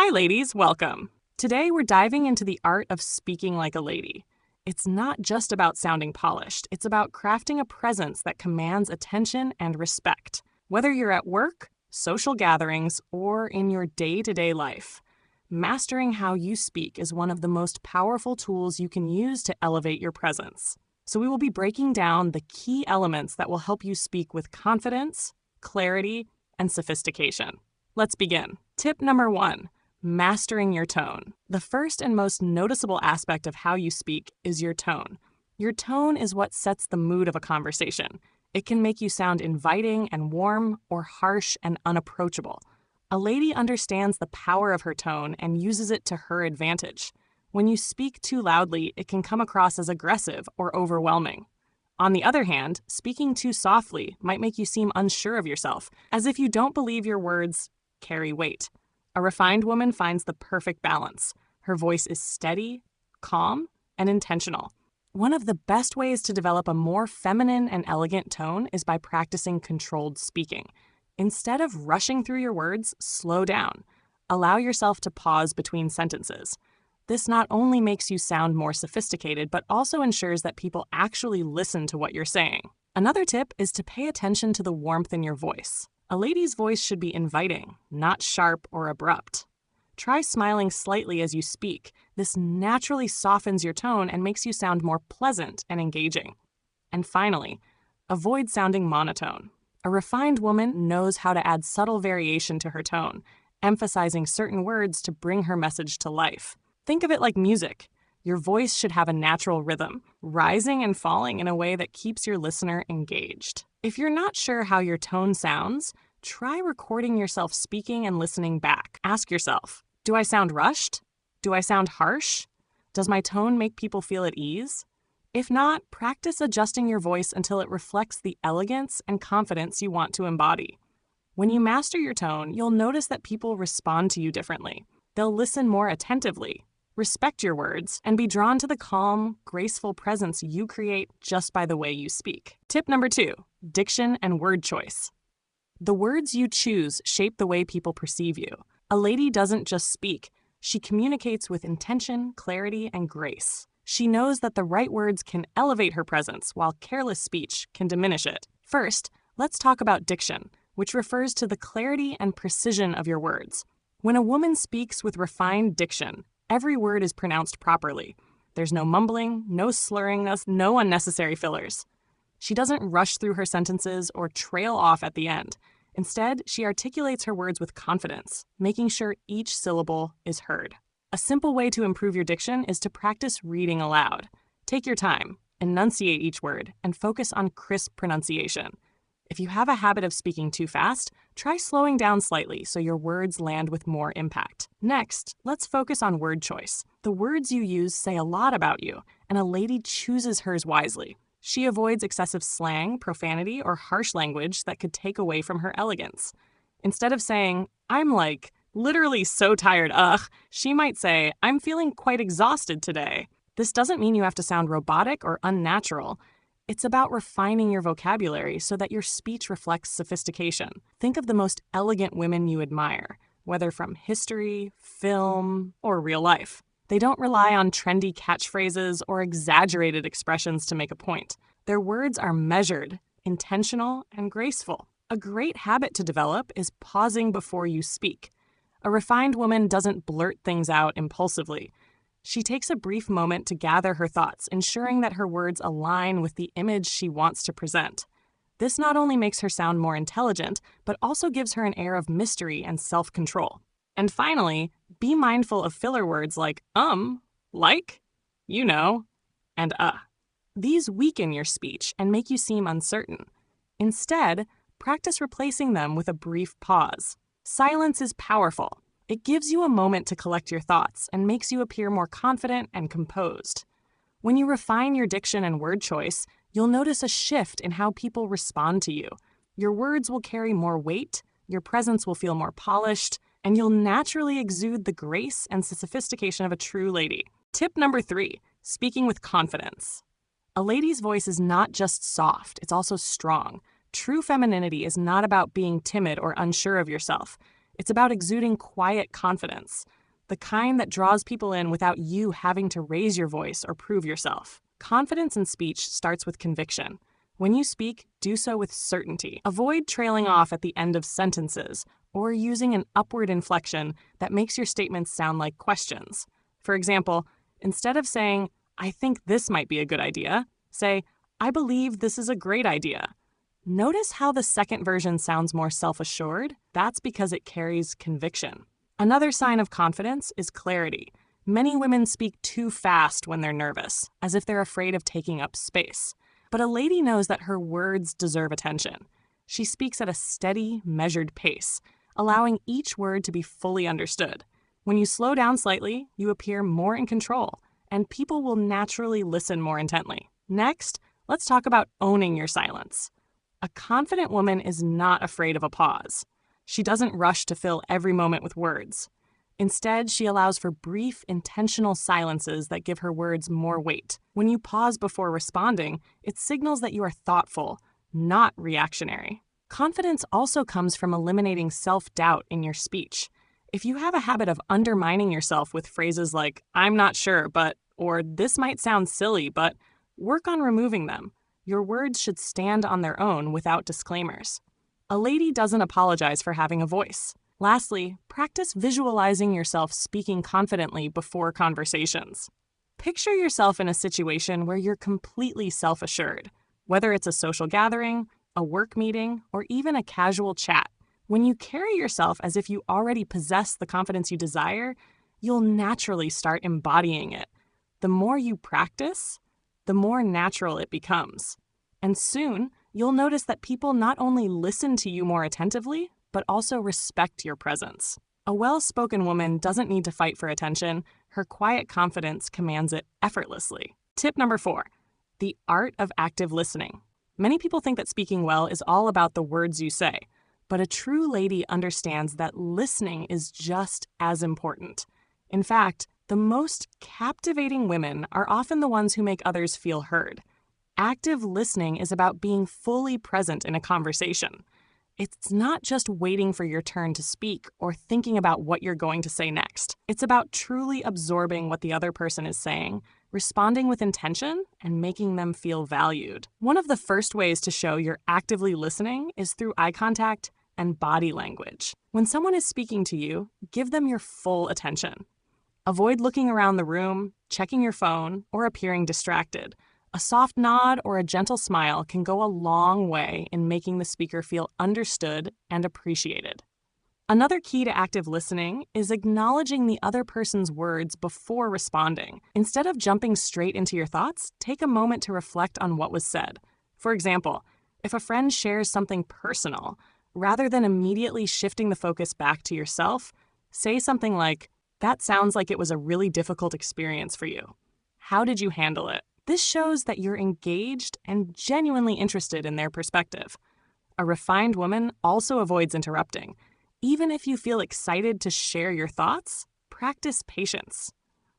Hi, ladies, welcome. Today we're diving into the art of speaking like a lady. It's not just about sounding polished, it's about crafting a presence that commands attention and respect, whether you're at work, social gatherings, or in your day-to-day life. Mastering how you speak is one of the most powerful tools you can use to elevate your presence. So we will be breaking down the key elements that will help you speak with confidence, clarity, and sophistication. Let's begin. Tip number 1, mastering your tone. The first and most noticeable aspect of how you speak is your tone. Your tone is what sets the mood of a conversation. It can make you sound inviting and warm or harsh and unapproachable. A lady understands the power of her tone and uses it to her advantage. When you speak too loudly, it can come across as aggressive or overwhelming. On the other hand, speaking too softly might make you seem unsure of yourself, as if you don't believe your words carry weight. A refined woman finds the perfect balance. Her voice is steady, calm, and intentional. One of the best ways to develop a more feminine and elegant tone is by practicing controlled speaking. Instead of rushing through your words, slow down. Allow yourself to pause between sentences. This not only makes you sound more sophisticated, but also ensures that people actually listen to what you're saying. Another tip is to pay attention to the warmth in your voice. A lady's voice should be inviting, not sharp or abrupt. Try smiling slightly as you speak. This naturally softens your tone and makes you sound more pleasant and engaging. And finally, avoid sounding monotone. A refined woman knows how to add subtle variation to her tone, emphasizing certain words to bring her message to life. Think of it like music. Your voice should have a natural rhythm, rising and falling in a way that keeps your listener engaged. If you're not sure how your tone sounds, try recording yourself speaking and listening back. Ask yourself, do I sound rushed? Do I sound harsh? Does my tone make people feel at ease? If not, practice adjusting your voice until it reflects the elegance and confidence you want to embody. When you master your tone, you'll notice that people respond to you differently. They'll listen more attentively, respect your words, and be drawn to the calm, graceful presence you create just by the way you speak. Tip number 2, diction and word choice. The words you choose shape the way people perceive you. A lady doesn't just speak, she communicates with intention, clarity, and grace. She knows that the right words can elevate her presence, while careless speech can diminish it. First, let's talk about diction, which refers to the clarity and precision of your words. When a woman speaks with refined diction, every word is pronounced properly. There's no mumbling, no slurring, no unnecessary fillers. She doesn't rush through her sentences or trail off at the end. Instead, she articulates her words with confidence, making sure each syllable is heard. A simple way to improve your diction is to practice reading aloud. Take your time, enunciate each word, and focus on crisp pronunciation. If you have a habit of speaking too fast, try slowing down slightly so your words land with more impact. Next, let's focus on word choice. The words you use say a lot about you, and a lady chooses hers wisely. She avoids excessive slang, profanity, or harsh language that could take away from her elegance. Instead of saying, "I'm literally so tired, she might say, "I'm feeling quite exhausted today." This doesn't mean you have to sound robotic or unnatural. It's about refining your vocabulary so that your speech reflects sophistication. Think of the most elegant women you admire, whether from history, film, or real life. They don't rely on trendy catchphrases or exaggerated expressions to make a point. Their words are measured, intentional, and graceful. A great habit to develop is pausing before you speak. A refined woman doesn't blurt things out impulsively. She takes a brief moment to gather her thoughts, ensuring that her words align with the image she wants to present. This not only makes her sound more intelligent, but also gives her an air of mystery and self-control. And finally, be mindful of filler words like like, you know, and These weaken your speech and make you seem uncertain. Instead, practice replacing them with a brief pause. Silence is powerful. It gives you a moment to collect your thoughts and makes you appear more confident and composed. When you refine your diction and word choice, you'll notice a shift in how people respond to you. Your words will carry more weight, your presence will feel more polished, and you'll naturally exude the grace and sophistication of a true lady. Tip number 3, speaking with confidence. A lady's voice is not just soft, it's also strong. True femininity is not about being timid or unsure of yourself. It's about exuding quiet confidence, the kind that draws people in without you having to raise your voice or prove yourself. Confidence in speech starts with conviction. When you speak, do so with certainty. Avoid trailing off at the end of sentences or using an upward inflection that makes your statements sound like questions. For example, instead of saying, "I think this might be a good idea," say, "I believe this is a great idea." Notice how the second version sounds more self-assured? That's because it carries conviction. Another sign of confidence is clarity. Many women speak too fast when they're nervous, as if they're afraid of taking up space. But a lady knows that her words deserve attention. She speaks at a steady, measured pace, allowing each word to be fully understood. When you slow down slightly, you appear more in control, and people will naturally listen more intently. Next, let's talk about owning your silence. A confident woman is not afraid of a pause. She doesn't rush to fill every moment with words. Instead, she allows for brief, intentional silences that give her words more weight. When you pause before responding, it signals that you are thoughtful, not reactionary. Confidence also comes from eliminating self-doubt in your speech. If you have a habit of undermining yourself with phrases like, "I'm not sure, but," or "this might sound silly, but," work on removing them. Your words should stand on their own without disclaimers. A lady doesn't apologize for having a voice. Lastly, practice visualizing yourself speaking confidently before conversations. Picture yourself in a situation where you're completely self-assured, whether it's a social gathering, a work meeting, or even a casual chat. When you carry yourself as if you already possess the confidence you desire, you'll naturally start embodying it. The more you practice, the more natural it becomes. And soon, you'll notice that people not only listen to you more attentively, but also respect your presence. A well-spoken woman doesn't need to fight for attention. Her quiet confidence commands it effortlessly. Tip number 4, the art of active listening. Many people think that speaking well is all about the words you say, but a true lady understands that listening is just as important. In fact, the most captivating women are often the ones who make others feel heard. Active listening is about being fully present in a conversation. It's not just waiting for your turn to speak or thinking about what you're going to say next. It's about truly absorbing what the other person is saying, responding with intention, and making them feel valued. One of the first ways to show you're actively listening is through eye contact and body language. When someone is speaking to you, give them your full attention. Avoid looking around the room, checking your phone, or appearing distracted. A soft nod or a gentle smile can go a long way in making the speaker feel understood and appreciated. Another key to active listening is acknowledging the other person's words before responding. Instead of jumping straight into your thoughts, take a moment to reflect on what was said. For example, if a friend shares something personal, rather than immediately shifting the focus back to yourself, say something like, "That sounds like it was a really difficult experience for you. How did you handle it?" This shows that you're engaged and genuinely interested in their perspective. A refined woman also avoids interrupting. Even if you feel excited to share your thoughts, practice patience.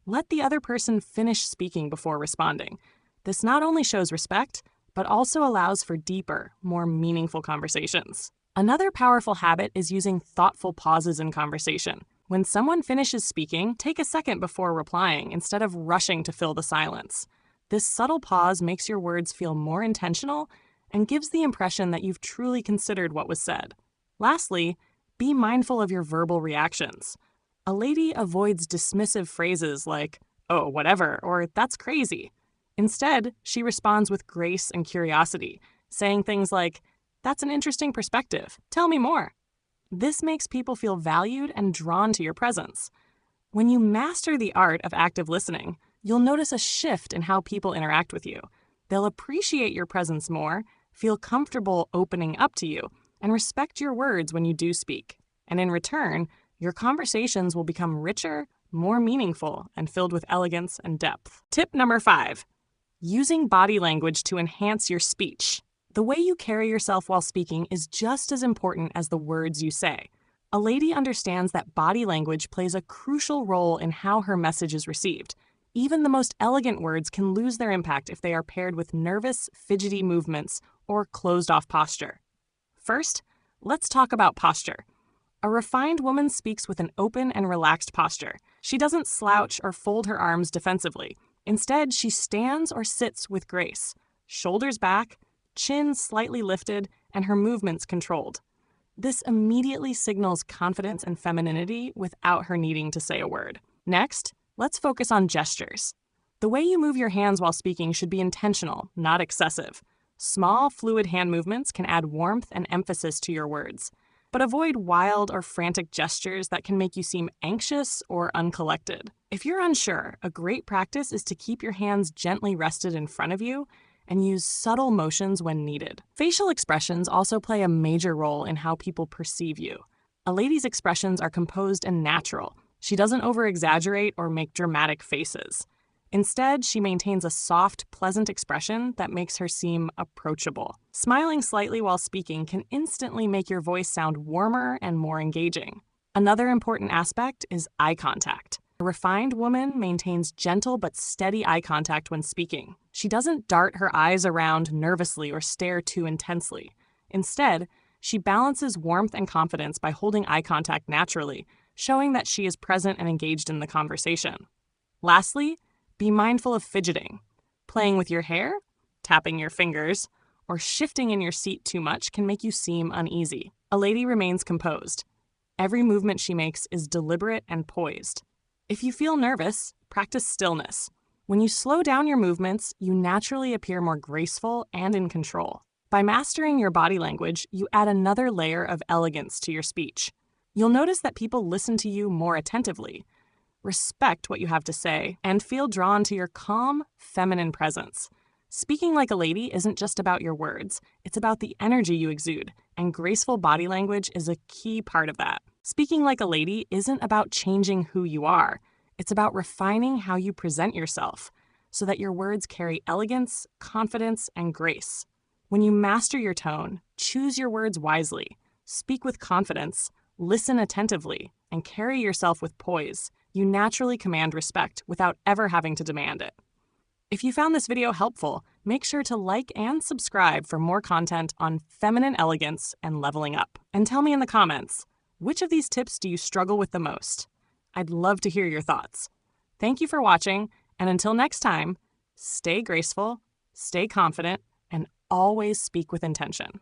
Let the other person finish speaking before responding. This not only shows respect, but also allows for deeper, more meaningful conversations. Another powerful habit is using thoughtful pauses in conversation. When someone finishes speaking, take a second before replying instead of rushing to fill the silence. This subtle pause makes your words feel more intentional and gives the impression that you've truly considered what was said. Lastly, be mindful of your verbal reactions. A lady avoids dismissive phrases like, "Oh, whatever," or "that's crazy." Instead, she responds with grace and curiosity, saying things like, "That's an interesting perspective. Tell me more." This makes people feel valued and drawn to your presence. When you master the art of active listening, you'll notice a shift in how people interact with you. They'll appreciate your presence more, feel comfortable opening up to you, and respect your words when you do speak. And in return, your conversations will become richer, more meaningful, and filled with elegance and depth. Tip number 5, using body language to enhance your speech. The way you carry yourself while speaking is just as important as the words you say. A lady understands that body language plays a crucial role in how her message is received. Even the most elegant words can lose their impact if they are paired with nervous, fidgety movements or closed-off posture. First, let's talk about posture. A refined woman speaks with an open and relaxed posture. She doesn't slouch or fold her arms defensively. Instead, she stands or sits with grace, shoulders back, chin slightly lifted, and her movements controlled. This immediately signals confidence and femininity without her needing to say a word. Next, let's focus on gestures. The way you move your hands while speaking should be intentional, not excessive. Small, fluid hand movements can add warmth and emphasis to your words, but avoid wild or frantic gestures that can make you seem anxious or uncollected. If you're unsure, a great practice is to keep your hands gently rested in front of you and use subtle motions when needed. Facial expressions also play a major role in how people perceive you. A lady's expressions are composed and natural. She doesn't over-exaggerate or make dramatic faces. Instead, she maintains a soft, pleasant expression that makes her seem approachable. Smiling slightly while speaking can instantly make your voice sound warmer and more engaging. Another important aspect is eye contact. A refined woman maintains gentle but steady eye contact when speaking. She doesn't dart her eyes around nervously or stare too intensely. Instead, she balances warmth and confidence by holding eye contact naturally, showing that she is present and engaged in the conversation. Lastly, be mindful of fidgeting. Playing with your hair, tapping your fingers, or shifting in your seat too much can make you seem uneasy. A lady remains composed. Every movement she makes is deliberate and poised. If you feel nervous, practice stillness. When you slow down your movements, you naturally appear more graceful and in control. By mastering your body language, you add another layer of elegance to your speech. You'll notice that people listen to you more attentively, respect what you have to say, and feel drawn to your calm, feminine presence. Speaking like a lady isn't just about your words, it's about the energy you exude, and graceful body language is a key part of that. Speaking like a lady isn't about changing who you are, it's about refining how you present yourself so that your words carry elegance, confidence, and grace. When you master your tone, choose your words wisely, speak with confidence, listen attentively, and carry yourself with poise, you naturally command respect without ever having to demand it. If you found this video helpful, make sure to like and subscribe for more content on feminine elegance and leveling up. And tell me in the comments, which of these tips do you struggle with the most? I'd love to hear your thoughts. Thank you for watching, and until next time, stay graceful, stay confident, and always speak with intention.